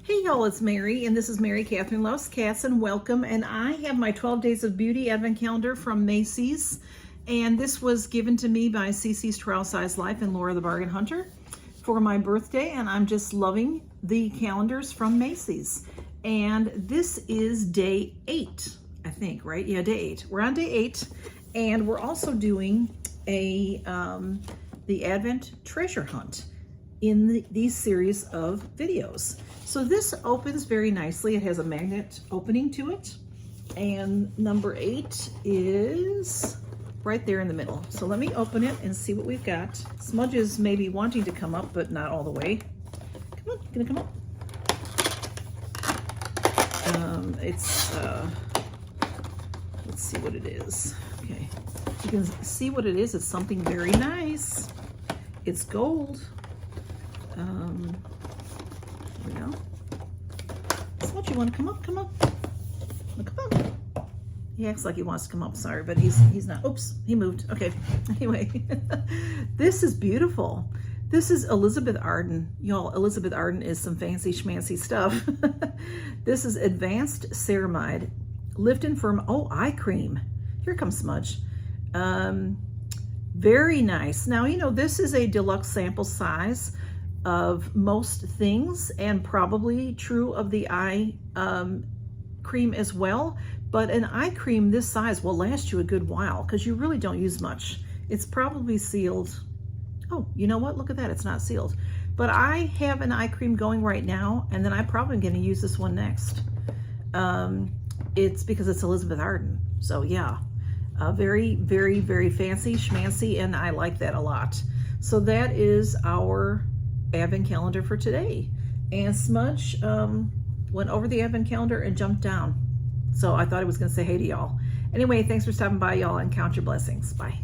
Hey y'all, it's Mary, and this is Mary Catherine Loves Cats, and welcome. And I have my 12 Days of Beauty Advent Calendar from Macy's, and this was given to me by Cece's Trial Size Life and Laura the Bargain Hunter for my birthday, and I'm just loving the calendars from Macy's. And this is day 8, I think, right? Yeah, day 8. We're on day 8, and we're also doing a the Advent treasure hunt in these series of videos. So this opens very nicely. It has a magnet opening to it. And number 8 is right there in the middle. So let me open it and see what we've got. Smudge is maybe wanting to come up, but not all the way. Come on, gonna come up. Let's see what it is. Okay, you can see what it is. It's something very nice. It's gold. There we go. Smudge, you want to come up? Come up. Come up. He acts like he wants to come up. Sorry, but he's not. Oops, he moved. Okay. Anyway, this is beautiful. This is Elizabeth Arden. Y'all, Elizabeth Arden is some fancy schmancy stuff. This is Advanced Ceramide Lift and Firm. Oh, eye cream. Here comes Smudge. Very nice. Now, you know, this is a deluxe sample size of most things, and probably true of the eye cream as well. But an eye cream this size will last you a good while because you really don't use much. It's probably sealed. Oh, you know what? Look at that. It's not sealed. But I have an eye cream going right now, and then I'm probably going to use this one next. It's because it's Elizabeth Arden. So yeah, very, very, very fancy, schmancy, and I like that a lot. So that is our Advent calendar for today. And Smudge went over the Advent calendar and jumped down. So I thought I was going to say hey to y'all. Anyway, thanks for stopping by, y'all, and count your blessings. Bye.